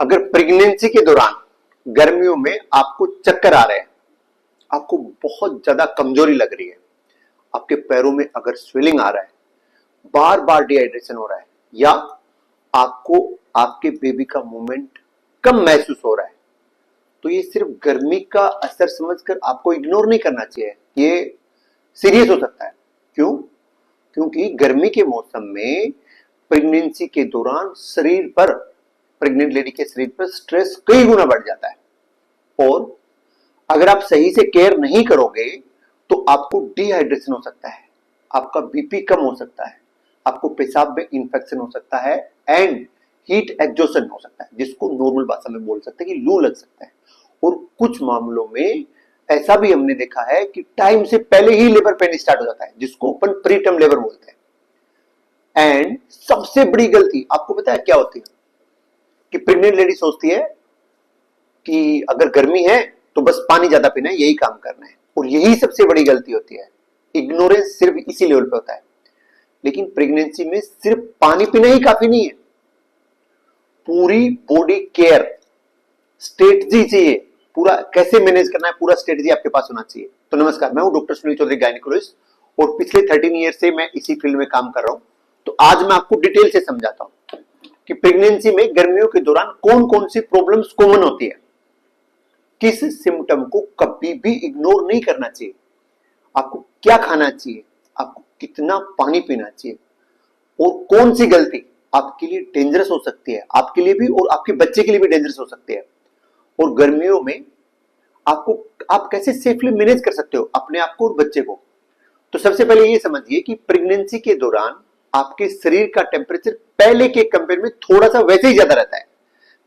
अगर प्रेगनेंसी के दौरान गर्मियों में आपको चक्कर आ रहे हैं, आपको बहुत ज्यादा कमजोरी लग रही है, आपके पैरों में अगर स्वेलिंग आ रहा है, बार बार डिहाइड्रेशन हो रहा है, या आपको आपके बेबी का मूवमेंट कम महसूस हो रहा है, तो ये सिर्फ गर्मी का असर समझकर आपको इग्नोर नहीं करना चाहिए। ये सीरियस हो सकता है। क्यों? क्योंकि गर्मी के मौसम में प्रेगनेंसी के दौरान शरीर पर, प्रेग्नेंट लेडी के शरीर पर स्ट्रेस कई गुना बढ़ जाता है, और अगर आप सही से केयर नहीं करोगे तो आपको डिहाइड्रेशन हो सकता है, आपका बीपी कम हो सकता है, आपको पेशाब में इंफेक्शन हो सकता है, एंड हीट एग्जॉशन हो सकता है, जिसको नॉर्मल भाषा में बोल सकते हैं कि लू लग सकता है। और कुछ मामलों में ऐसा भी हमने देखा है कि टाइम से पहले ही लेबर पेन स्टार्ट हो जाता है, जिसको अपन प्रीटर्म लेबर बोलते हैं। एंड सबसे बड़ी गलती आपको पता है क्या होती है? कि प्रेग्नेंट लेडी सोचती है कि अगर गर्मी है तो बस पानी ज्यादा पीना है, यही काम करना है, और यही सबसे बड़ी गलती होती है। इग्नोरेंस सिर्फ इसी लेवल पे होता है। लेकिन प्रेगनेंसी में सिर्फ पानी पीना ही काफी नहीं है, पूरी बॉडी केयर स्ट्रेटजी चाहिए। पूरा कैसे मैनेज करना है, पूरा स्ट्रेटजी आपके पास होना चाहिए। तो नमस्कार, मैं हूं डॉक्टर सुनील चौधरी, गायनेकोलॉजिस्ट, और पिछले 13 ईयर से मैं इसी फील्ड में काम कर रहा हूं। तो आज मैं आपको डिटेल से समझाता हूं कि प्रेगनेंसी में गर्मियों के दौरान कौन कौन सी प्रॉब्लम्स कॉमन होती है, किस सिम्टम को कभी भी इग्नोर नहीं करना चाहिए, आपको क्या खाना चाहिए, आपको कितना पानी पीना चाहिए, और कौन सी गलती आपके लिए डेंजरस हो सकती है, आपके लिए भी और आपके बच्चे के लिए भी डेंजरस हो सकती है, और गर्मियों में आप कैसे सेफली मैनेज कर सकते हो अपने आप को और बच्चे को। तो सबसे पहले ये समझिए कि प्रेगनेंसी के दौरान आपके शरीर का टेम्परेचर पहले के कंपेयर में थोड़ा सा वैसे ही ज्यादा रहता है।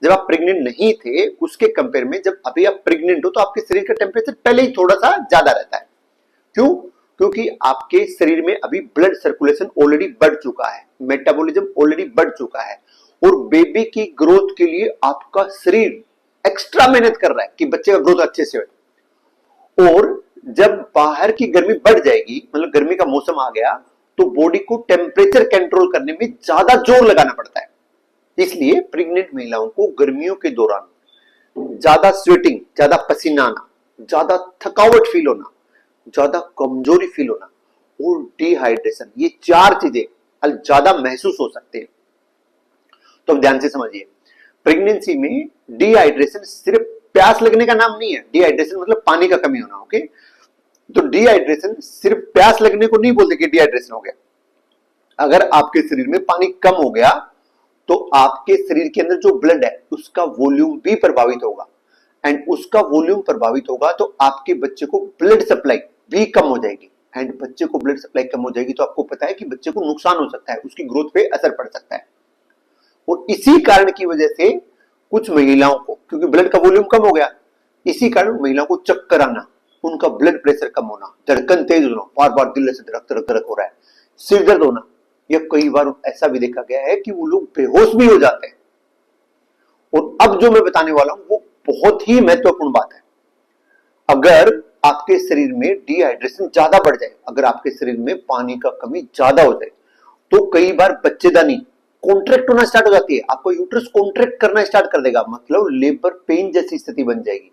जब आप प्रेग्नेंट नहीं थे उसके कंपेयर में जब अभी आप प्रेग्नेंट हो तो आपके शरीर का टेम्परेचर पहले ही थोड़ा सा ज्यादा रहता है। क्यों? क्योंकि आपके शरीर में अभी ब्लड सर्कुलेशन ऑलरेडी बढ़ चुका है, मेटाबॉलिज्म ऑलरेडी बढ़ चुका है, और बेबी की ग्रोथ के लिए आपका शरीर एक्स्ट्रा मेहनत कर रहा है कि बच्चे का ग्रोथ अच्छे से हो। और जब बाहर की गर्मी बढ़ जाएगी, मतलब गर्मी का मौसम आ गया, तो बॉडी को टेम्परेचर कंट्रोल करने में ज्यादा जोर लगाना पड़ता है। इसलिए प्रेग्नेंट महिलाओं को गर्मियों के दौरान ज्यादा स्वेटिंग, ज्यादा पसीना आना, ज्यादा थकावट फील होना, ज्यादा कमजोरी फील होना और डिहाइड्रेशन, ये चार चीजें ज्यादा महसूस हो सकते हैं। तो अब ध्यान से समझिए, प्रेगनेंसी में डिहाइड्रेशन सिर्फ प्यास लगने का नाम नहीं है। डिहाइड्रेशन मतलब पानी का कमी होना। ओके, तो डिहाइड्रेशन सिर्फ प्यास लगने को नहीं बोलते कि डिहाइड्रेशन हो गया। अगर आपके शरीर में पानी कम हो गया तो आपके शरीर के अंदर जो ब्लड है उसका वॉल्यूम भी प्रभावित होगा, एंड उसका वॉल्यूम प्रभावित होगा तो आपके बच्चे को ब्लड सप्लाई भी कम हो जाएगी, एंड बच्चे को ब्लड सप्लाई कम हो जाएगी तो आपको पता है कि बच्चे को नुकसान हो सकता है, उसकी ग्रोथ पे असर पड़ सकता है। और इसी कारण की वजह से कुछ महिलाओं को, क्योंकि ब्लड का वॉल्यूम कम हो गया, इसी कारण महिलाओं को चक्कर आना, उनका ब्लड प्रेशर कम होना, धड़कन तेज होना, बार बार दिल से धड़क धड़क धड़क हो रहा है, सिर दर्द होना, या कई बार ऐसा भी देखा गया है कि वो लोग बेहोश भी हो जाते हैं। और अब जो मैं बताने वाला हूं वो बहुत ही महत्वपूर्ण बात है। अगर आपके शरीर में डिहाइड्रेशन ज्यादा बढ़ जाए, अगर आपके शरीर में पानी का कमी ज्यादा हो जाए, तो कई बार बच्चेदानी कॉन्ट्रैक्ट होना स्टार्ट हो जाती है, आपको यूट्रस कॉन्ट्रैक्ट करना स्टार्ट कर देगा, मतलब लेबर पेन जैसी स्थिति बन जाएगी,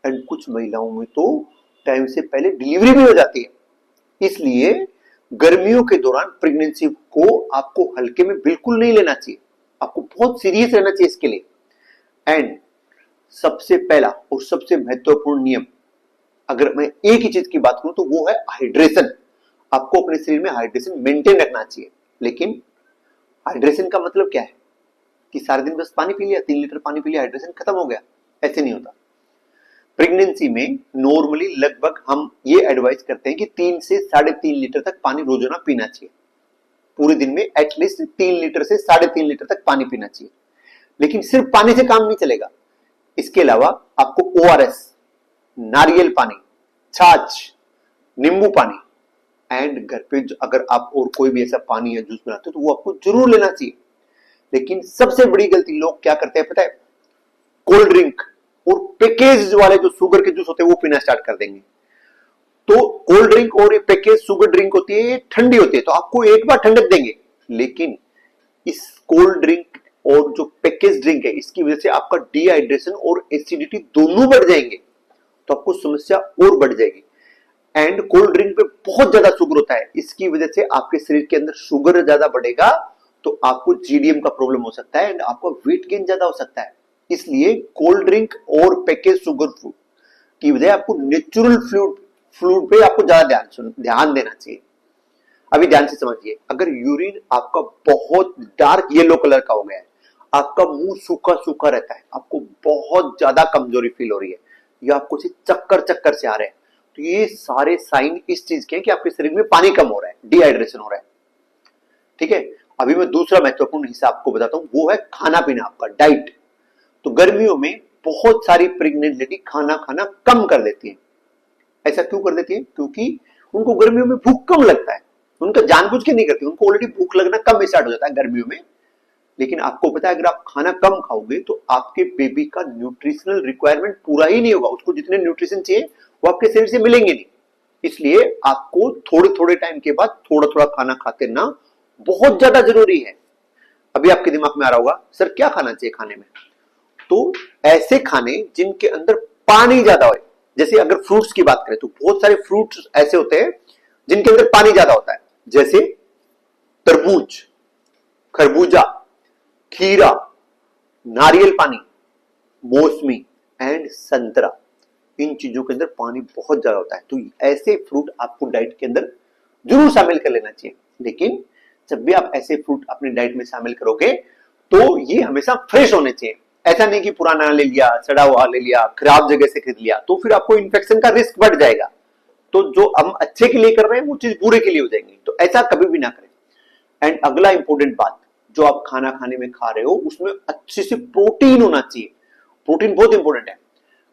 एंड कुछ महिलाओं में तो टाइम से पहले डिलीवरी भी हो जाती है। इसलिए गर्मियों के दौरान प्रेगनेंसी को आपको हल्के में बिल्कुल नहीं लेना चाहिए, आपको बहुत सीरियस रहना चाहिए इसके लिए। एंड सबसे पहला और सबसे महत्वपूर्ण नियम, अगर मैं एक ही चीज की बात करूं तो वो है हाइड्रेशन। आपको अपने शरीर में हाइड्रेशन मेंटेन रखना चाहिए। लेकिन हाइड्रेशन का मतलब क्या है कि सारे दिन बस पानी पी लिया, 3 लीटर पानी पी लिया, हाइड्रेशन खत्म हो गया? ऐसे नहीं होता। प्रेगनेंसी में नॉर्मली लगभग हम ये एडवाइस करते हैं कि 3 से 3.5 लीटर तक पानी रोजाना पीना चाहिए। पूरे दिन में एटलीस्ट 3 लीटर से 3.5 लीटर तक पानी पीना चाहिए। लेकिन सिर्फ पानी से काम नहीं चलेगा, इसके अलावा आपको ओआरएस, नारियल पानी, छाछ, नींबू पानी, एंड घर पे अगर आप और कोई भी ऐसा पानी या जूस बनाते हो तो वो आपको जरूर लेना चाहिए। लेकिन सबसे बड़ी गलती लोग क्या करते हैं पता है? कोल्ड ड्रिंक और पैकेज वाले जो शुगर के जूस होते हैं वो पीना स्टार्ट कर देंगे। तो कोल्ड ड्रिंक और ये पैकेज शुगर ड्रिंक होती है, ये ठंडी होती है, तो आपको एक बार ठंडक देंगे, लेकिन इस कोल्ड ड्रिंक और जो पैकेज ड्रिंक है इसकी वजह से आपका डिहाइड्रेशन और एसिडिटी दोनों बढ़ जाएंगे, तो आपको समस्या और बढ़ जाएगी। एंड कोल्ड ड्रिंक पे बहुत ज्यादा शुगर होता है, इसकी वजह से आपके शरीर के अंदर शुगर ज्यादा बढ़ेगा, तो आपको जीडीएम का प्रॉब्लम हो सकता है एंड आपका वेट गेन ज्यादा हो सकता है। इसलिए कोल्ड ड्रिंक और पैकेज शुगर फूड की बजाय आपको नेचुरल फ्लूइड पे आपको ज्यादा ध्यान देना चाहिए। अभी ध्यान से समझिए, अगर यूरिन आपका बहुत डार्क येलो कलर का हो गया है, आपका मुंह सूखा सूखा रहता है, आपको बहुत ज्यादा कमजोरी फील हो रही है, या आपको चक्कर चक्कर से आ रहे हैं, तो ये सारे साइन इस चीज के हैं कि आपके शरीर में पानी कम हो रहा है, डिहाइड्रेशन हो रहा है। ठीक है, अभी मैं दूसरा महत्वपूर्ण हिस्सा आपको बताता हूं, वो है खाना पीना, आपका डाइट। तो गर्मियों में बहुत सारी प्रेग्नेंट लेडी खाना खाना कम कर देती है। ऐसा क्यों कर देती है? क्योंकि उनको गर्मियों में भूख कम लगता है, उनका जानबूझ के नहीं करती, उनको ऑलरेडी भूख लगना कम स्टार्ट हो जाता है गर्मियों में। लेकिन आपको पता है अगर आप खाना कम खाओगे तो आपके बेबी का न्यूट्रिशनल रिक्वायरमेंट पूरा ही नहीं होगा, उसको जितने न्यूट्रिशन चाहिए वो आपके शरीर से मिलेंगे नहीं। इसलिए आपको थोड़े थोड़े टाइम के बाद थोड़ा थोड़ा खाना खाते रहना बहुत ज्यादा जरूरी है। अभी आपके दिमाग में आ रहा होगा सर क्या खाना चाहिए खाने में, तो ऐसे खाने जिनके अंदर पानी ज्यादा हो, जैसे अगर फ्रूट्स की बात करें तो बहुत सारे फ्रूट्स ऐसे होते हैं जिनके अंदर पानी ज्यादा होता है, जैसे तरबूज, खरबूजा, खीरा, नारियल पानी, मौसमी एंड संतरा, इन चीजों के अंदर पानी बहुत ज्यादा होता है। तो ऐसे फ्रूट आपको डाइट के अंदर जरूर शामिल कर लेना चाहिए। लेकिन जब भी आप ऐसे फ्रूट अपनी डाइट में शामिल करोगे तो ये हमेशा फ्रेश होने चाहिए। ऐसा नहीं कि पुराना ले लिया, सड़ा हुआ ले लिया, खराब जगह से खरीद लिया, तो फिर आपको इन्फेक्शन का रिस्क बढ़ जाएगा। तो जो हम अच्छे के लिए कर रहे हैं वो चीज बुरे के लिए हो जाएंगी, तो ऐसा कभी भी ना करें। एंड अगला इंपॉर्टेंट बात, जो आप खाना खाने में खा रहे हो उसमें अच्छे से प्रोटीन होना चाहिए। प्रोटीन बहुत इंपॉर्टेंट है।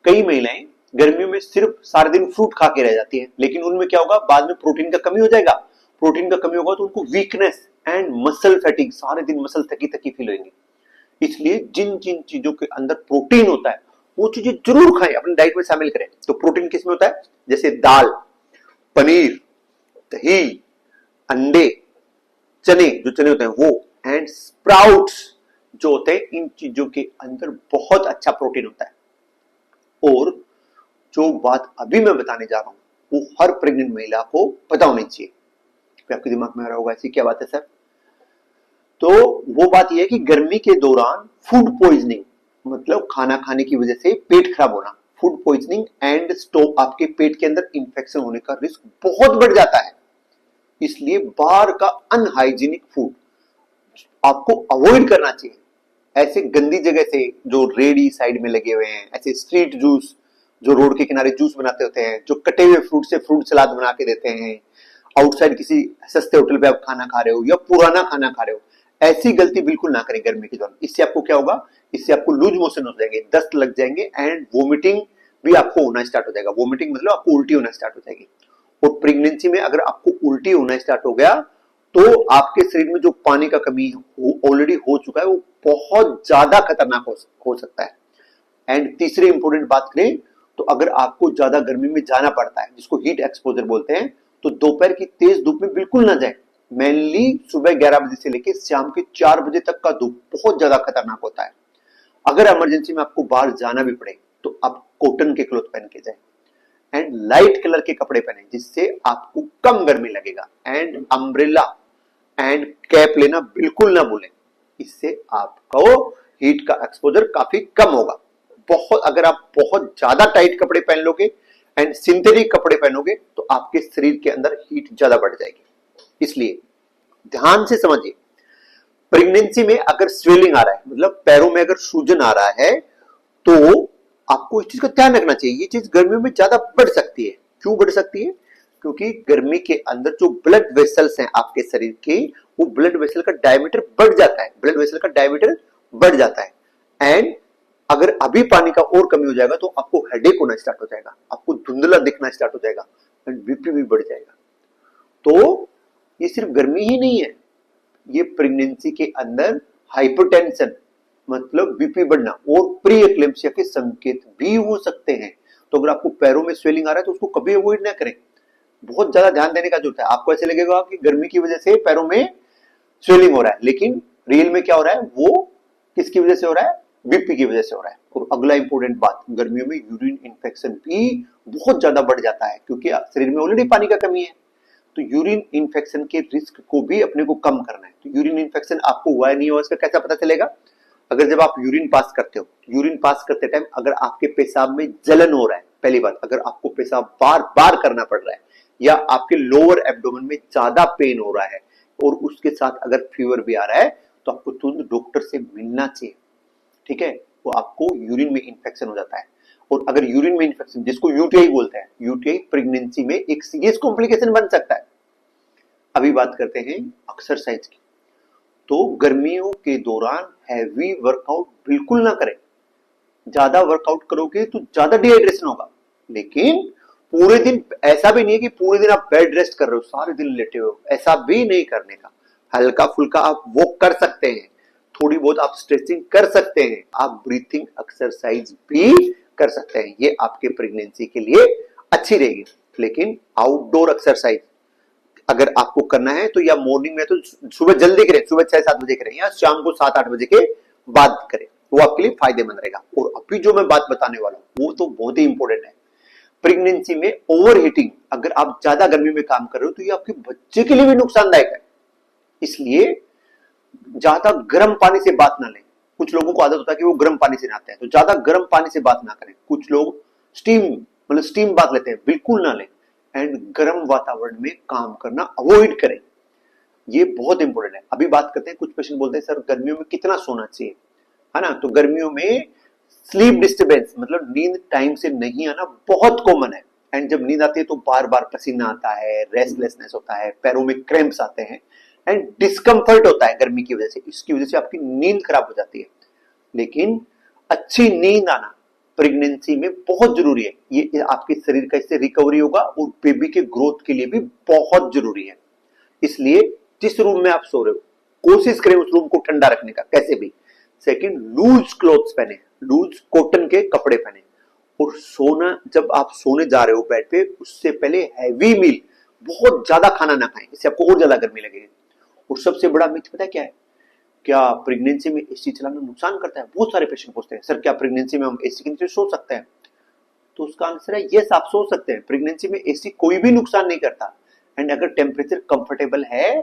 कई महिलाएं गर्मियों में सिर्फ सारे दिन फ्रूट खा के रह जाती है, लेकिन उनमें क्या होगा, बाद में प्रोटीन का कमी हो जाएगा। प्रोटीन का कमी होगा तो उनको वीकनेस एंड मसल फैटिक, सारे दिन मसल थकी थकी फील होंगी। इसलिए जिन जिन चीजों के अंदर प्रोटीन होता है वो चीजें जरूर खाएं, अपनी डाइट में शामिल करें। तो प्रोटीन किस में होता है, जैसे दाल, पनीर, दही, अंडे, चने, जो चने होते हैं वो, एंड स्प्राउट्स जो होते हैं, इन चीजों के अंदर बहुत अच्छा प्रोटीन होता है। और जो बात अभी मैं बताने जा रहा हूं वो हर प्रेग्नेंट महिला को पता होनी चाहिए। आपके दिमाग में आ रहा होगा ऐसी क्या बात है सर, तो वो बात यह है कि गर्मी के दौरान फूड पॉइजनिंग, मतलब खाना खाने की वजह से पेट खराब होना, फूड पॉइजनिंग एंड स्टोक, आपके पेट के अंदर इंफेक्शन होने का रिस्क बहुत बढ़ जाता है। इसलिए बाहर का अनहाइजीनिक फूड आपको अवॉइड करना चाहिए। ऐसे गंदी जगह से जो रेडी साइड में लगे हुए हैं, ऐसे स्ट्रीट जूस, जो रोड के किनारे जूस बनाते होते हैं, जो कटे हुए फ्रूट से फ्रूट सलाद बना के देते हैं, आउटसाइड किसी सस्ते होटल पे आप खाना खा रहे हो या पुराना खाना खा रहे हो, ऐसी गलती बिल्कुल ना करें गर्मी के दौरान। इससे आपको क्या होगा, इससे आपको लूज मोशन हो जाएंगे, दस्त लग जाएंगे एंड वोमिटिंग भी आपको होना स्टार्ट हो जाएगा। वोमिटिंग मतलब आपको उल्टी होना स्टार्ट हो जाएगी। और प्रेगनेंसी में अगर आपको उल्टी होना स्टार्ट हो गया तो आपके शरीर में जो पानी का कमी ऑलरेडी हो चुका है वो बहुत ज्यादा खतरनाक हो सकता है। एंड तीसरी इंपॉर्टेंट बात करें तो अगर आपको ज्यादा गर्मी में जाना पड़ता है, जिसको हीट एक्सपोजर बोलते हैं, तो दोपहर की तेज धूप में बिल्कुल ना जाए। मेनली सुबह 11 बजे से लेकर शाम के 4 बजे तक का धूप बहुत ज्यादा खतरनाक होता है। अगर इमरजेंसी में आपको बाहर जाना भी पड़े तो आप कॉटन के क्लॉथ पहन के जाए एंड लाइट कलर के कपड़े पहने, जिससे आपको कम गर्मी लगेगा। एंड अम्ब्रेला एंड कैप लेना बिल्कुल ना भूलें, इससे आपको हीट का एक्सपोजर काफी कम होगा। अगर आप बहुत ज्यादा टाइट कपड़े पहन लोगे एंड सिंथेटिक कपड़े पहनोगे तो आपके शरीर के अंदर हीट ज्यादा बढ़ जाएगी। इसलिए ध्यान से समझिए, प्रेगनेंसी में अगर स्वेलिंग आ रहा है, मतलब पैरों में अगर सूजन आ रहा है, तो आपको इस चीज का ध्यान रखना चाहिए। ये चीज गर्मियों में ज्यादा बढ़ सकती है। क्यों बढ़ सकती है? क्योंकि गर्मी के अंदर जो ब्लड वेसल्स हैं आपके शरीर के, वो ब्लड वेसल का डायमीटर बढ़ जाता है, ब्लड वेसल का डायमीटर बढ़ जाता है। एंड अगर अभी पानी का और कमी हो जाएगा तो आपको हेडेक होना स्टार्ट हो जाएगा, आपको धुंधला दिखना स्टार्ट हो जाएगा एंड बीपी भी बढ़ जाएगा। तो ये सिर्फ गर्मी ही नहीं है, ये प्रेगनेंसी के अंदर हाइपरटेंशन मतलब बीपी बढ़ना और प्री एक्लेम्पसिया के संकेत भी हो सकते हैं। तो अगर आपको पैरों में स्वेलिंग आ रहा है तो उसको कभी अवॉइड ना करें, बहुत ज्यादा ध्यान देने का जरूरत है। आपको ऐसे लगेगा कि गर्मी की वजह से पैरों में स्वेलिंग हो रहा है, लेकिन रियल में क्या हो रहा है, वो किसकी वजह से हो रहा है? बीपी की वजह से हो रहा है। और अगला इंपॉर्टेंट बात, गर्मियों में यूरिन इन्फेक्शन भी बहुत ज्यादा बढ़ जाता है क्योंकि शरीर में ऑलरेडी पानी का कमी है। तो यूरिन इन्फेक्शन के रिस्क को भी अपने को कम करना है। तो यूरिन इन्फेक्शन आपको हुआ है नहीं हुआ इसका कैसा पता चलेगा? अगर जब आप यूरिन पास करते हो, यूरिन पास करते टाइम अगर आपके पेशाब में जलन हो रहा है, पहली बात, अगर आपको पेशाब बार बार करना पड़ रहा है या आपके लोअर एब्डोमेन में ज्यादा पेन हो रहा है और उसके साथ अगर फीवर भी आ रहा है तो आपको तुरंत डॉक्टर से मिलना चाहिए। ठीक है, वो आपको यूरिन में इन्फेक्शन हो जाता है। और अगर यूरिन में इन्फेक्शन, जिसको यूटीआई बोलते हैं, यूटीआई प्रेगनेंसी में एक सीरियस कॉम्प्लिकेशन बन सकता है। अभी बात करते हैं एक्सरसाइज की। तो गर्मियों के दौरान हैवी वर्कआउट बिल्कुल ना करें। ज्यादा वर्कआउट करोगे तो ज्यादा डिहाइड्रेशन होगा। लेकिन पूरे दिन, ऐसा भी नहीं है कि पूरे दिन आप बेड रेस्ट कर रहे हो, सारे दिन लेटे हो, ऐसा भी नहीं करने का। हल्का फुल्का आप वॉक कर सकते हैं, थोड़ी बहुत आप स्ट्रेचिंग कर सकते हैं, आप ब्रीथिंग एक्सरसाइज भी कर सकते हैं। ये आपके प्रेगनेंसी के लिए अच्छी रहेगी। लेकिन आउटडोर एक्सरसाइज अगर आपको करना है तो या मॉर्निंग में तो सुबह जल्दी करें, सुबह 6-7 बजे करें या शाम को 7-8 बजे के बाद करें, वो आपके लिए फायदेमंद रहेगा। और अभी जो मैं बात बताने वाला हूं वो तो बहुत ही इंपॉर्टेंट है। प्रेगनेंसी में ओवर हीटिंग, अगर आप ज्यादा गर्मी में काम कर रहे हो तो ये आपके बच्चे के लिए भी नुकसानदायक है। इसलिए ज्यादा गर्म पानी से बात ना लें। कुछ लोगों को आदत होता है कि वो गर्म पानी से नहाते हैं, तो ज्यादा गर्म पानी से बात ना करें। कुछ लोग स्टीम बात लेते हैं, बिल्कुल ना लें। एंड गर्म वातावरण में काम करना अवॉइड करें, ये बहुत इंपॉर्टेंट है। अभी बात करते हैं, कुछ पेशेंट बोलते हैं सर गर्मियों में कितना सोना चाहिए, है ना? तो गर्मियों में स्लीप डिस्टर्बेंस मतलब नींद टाइम से नहीं आना बहुत कॉमन है। एंड जब नींद आती है तो बार बार पसीना आता है, रेस्टलेसनेस होता है, पैरों में क्रैम्प्स आते हैं एंड डिस्कंफर्ट होता है गर्मी की वजह से। इसकी वजह से आपकी नींद खराब हो जाती है। लेकिन अच्छी नींद आना प्रेगनेंसी में बहुत जरूरी है। ये आपके शरीर का इससे रिकवरी होगा और बेबी के ग्रोथ के लिए भी बहुत जरूरी है। इसलिए जिस रूम में आप सो रहे हो कोशिश करें उस रूम को ठंडा रखने का कैसे भी। सेकंड, लूज क्लोथ्स पहने, लूज कॉटन के कपड़े पहने। और सोना, जब आप सोने जा रहे हो बेड पे, उससे पहले हैवी मील, बहुत ज्यादा खाना ना खाएं, इससे आपको और ज्यादा गर्मी लगेगी। और सबसे बड़ा मिथ पता है क्या है? क्या प्रेगनेंसी में एसी चलाना नुकसान करता है? बहुत सारे पेशेंट पूछते हैं सर क्या प्रेगनेंसी में हम एसी के नीचे सो सकते हैं? तो उसका आंसर है यस, आप सो सकते हैं। प्रेगनेंसी में एसी कोई भी नुकसान नहीं करता। एंड अगर टेम्परेचर कंफर्टेबल है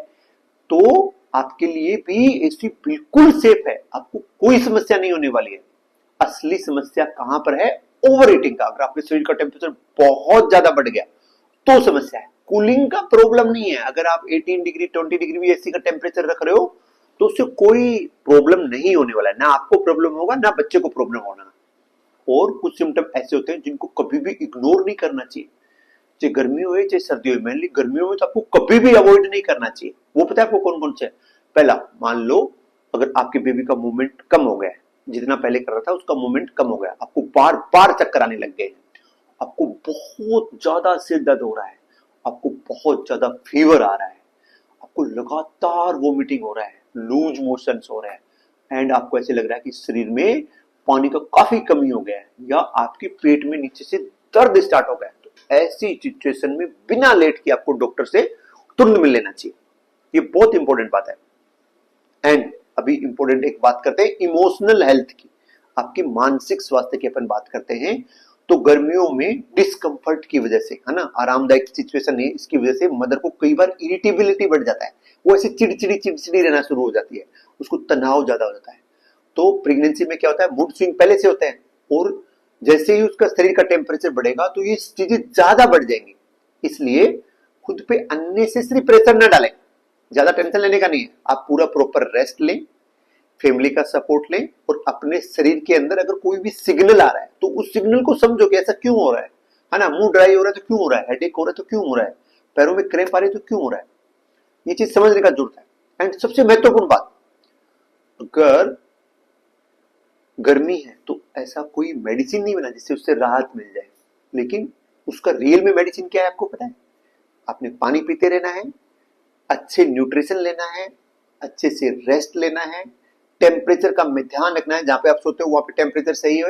तो आपके लिए भी एसी बिल्कुल सेफ है, आपको कोई समस्या नहीं होने वाली है। असली समस्या कहां पर है? ओवर हीटिंग का। अगर आपके शरीर का टेम्परेचर बहुत ज्यादा बढ़ गया तो समस्या है। कूलिंग का प्रॉब्लम नहीं है। अगर आप 18 डिग्री 20 डिग्री भी एसी का टेम्परेचर रख रहे हो तो उससे कोई प्रॉब्लम नहीं होने वाला है, ना आपको प्रॉब्लम होगा ना बच्चे को प्रॉब्लम होना। और कुछ सिम्टम ऐसे होते हैं जिनको कभी भी इग्नोर नहीं करना चाहिए, चाहे गर्मी हो चाहे सर्दी हो। मेनली गर्मियों में तो आपको कभी भी अवॉइड नहीं करना चाहिए। वो पता है आपको कौन कौन से? पहला, मान लो अगर आपके बेबी का मूवमेंट कम हो गया है, जितना पहले कर रहा था उसका मूवमेंट कम हो गया, आपको बार बार चक्कर आने लग गए, आपको बहुत ज्यादा सिर दर्द हो रहा है, आपको बहुत ज्यादा फीवर आ रहा है, आपको लगातार वोमिटिंग हो रहा है, लूज मोशंस हो रहे हैं एंड आपको ऐसे लग रहा है कि शरीर में पानी का काफी कमी हो गया है या आपके पेट में नीचे से दर्द स्टार्ट हो गया है, तो ऐसी सिचुएशन में बिना लेट के आपको डॉक्टर से तुरंत मिल लेना चाहिए। ये बहुत इंपॉर्टेंट बात है। एंड अभी इंपॉर्टेंट एक बात करते हैं इमोशनल हेल्थ की, आपके मानसिक स्वास्थ्य की अपन बात करते हैं। तो गर्मियों में डिस्कंफर्ट की वजह से, है ना, आरामदायक सिचुएशन है, इसकी वजह से मदर को कई बार इरिटेबिलिटी बढ़ जाता है, वो ऐसे चिड़चिड़ी रहना शुरू हो जाती है, उसको तनाव ज्यादा हो जाता है। तो प्रेगनेंसी में क्या होता है, मूड स्विंग पहले से होते हैं और जैसे ही उसका शरीर का टेम्परेचर बढ़ेगा तो ये चीजें ज्यादा बढ़ जाएंगी। इसलिए खुद पे अननेसेसरी प्रेशर ना डालें, ज्यादा टेंशन लेने का नहीं है। आप पूरा प्रॉपर रेस्ट लें, फैमिली का सपोर्ट लें और अपने शरीर के अंदर अगर कोई भी सिग्नल आ रहा है तो उस सिग्नल को समझो कि ऐसा क्यों हो रहा है ना, मुंह ड्राई हो रहा है तो क्यों हो रहा है, हेडेक हो रहा है तो क्यों हो रहा है, पैरों में क्रैम्प आ रही है तो क्यों हो रहा है, ये चीज समझने का जरूरत है। एंड सबसे महत्वपूर्ण बात, अगर गर्मी है तो ऐसा कोई मेडिसिन नहीं बना जिससे उससे राहत मिल जाए, लेकिन उसका रियल में मेडिसिन क्या है आपको पता है? आपने पानी पीते रहना है, अच्छे न्यूट्रिशन लेना है, अच्छे से रेस्ट लेना है, टेम्परेचर का ध्यान रखना है, जहां पे आप सोते हो वहां पे टेम्परेचर सही हो।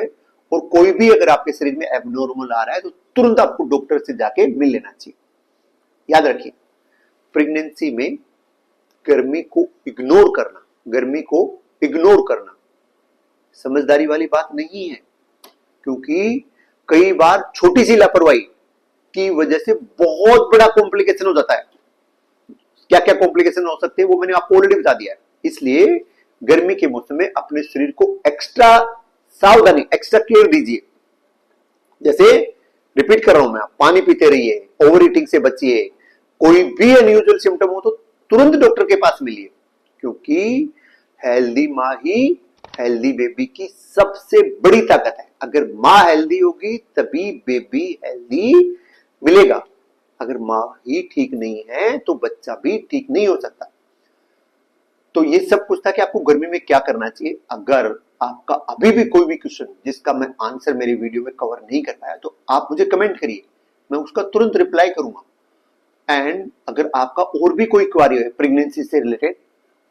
और कोई भी अगर आपके शरीर में एबनॉर्मल आ रहा है तो तुरंत आपको डॉक्टर से जाके मिल लेना चाहिए। याद रखिए, प्रेगनेंसी में गर्मी को इग्नोर करना समझदारी वाली बात नहीं है, क्योंकि कई बार छोटी सी लापरवाही की वजह से बहुत बड़ा कॉम्प्लिकेशन हो जाता है। क्या क्या कॉम्प्लिकेशन हो सकते हैं वो मैंने आपको ऑलरेडी बता दिया है। इसलिए गर्मी के मौसम में अपने शरीर को एक्स्ट्रा सावधानी, एक्स्ट्रा केयर दीजिए। जैसे रिपीट कर रहा हूं मैं, आप पानी पीते रहिए, ओवर ईटिंग से बचिए, कोई भी अनयूजुअल सिम्टम हो तो तुरंत डॉक्टर के पास मिलिए, क्योंकि हेल्दी माँ ही हेल्दी बेबी की सबसे बड़ी ताकत है। अगर माँ हेल्दी होगी तभी बेबी हेल्दी मिलेगा। अगर माँ ही ठीक नहीं है तो बच्चा भी ठीक नहीं हो सकता। तो ये सब कुछ था कि आपको गर्मी में क्या करना चाहिए। अगर आपका अभी भी कोई भी क्वेश्चन जिसका मैं आंसर मेरी वीडियो में कवर नहीं कर पाया तो आप मुझे कमेंट करिए, मैं उसका तुरंत रिप्लाई करूंगा। एंड अगर आपका और भी कोई क्वारी है प्रेगनेंसी से रिलेटेड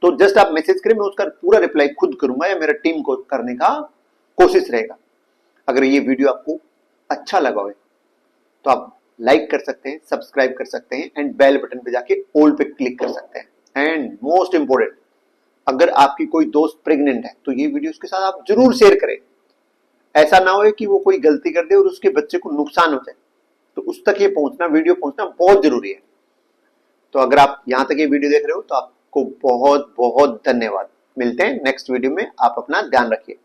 तो जस्ट आप मैसेज करें, मैं उसका पूरा रिप्लाई खुद करूंगा या मेरा टीम को करने का कोशिश रहेगा। अगर ये वीडियो आपको अच्छा लगा हो तो आप लाइक कर सकते हैं, सब्सक्राइब कर सकते हैं एंड बेल बटन पे जाके ऑल पे क्लिक कर सकते हैं। एंड मोस्ट इंपोर्टेंट, अगर आपकी कोई दोस्त प्रेग्नेंट है तो ये वीडियो उसके साथ आप जरूर शेयर करें। ऐसा ना हो कि वो कोई गलती कर दे और उसके बच्चे को नुकसान हो जाए, तो उस तक ये पहुंचना, वीडियो पहुंचना बहुत जरूरी है। तो अगर आप यहां तक ये वीडियो देख रहे हो तो आपको बहुत बहुत धन्यवाद। मिलते हैं नेक्स्ट वीडियो में, आप अपना ध्यान रखिए।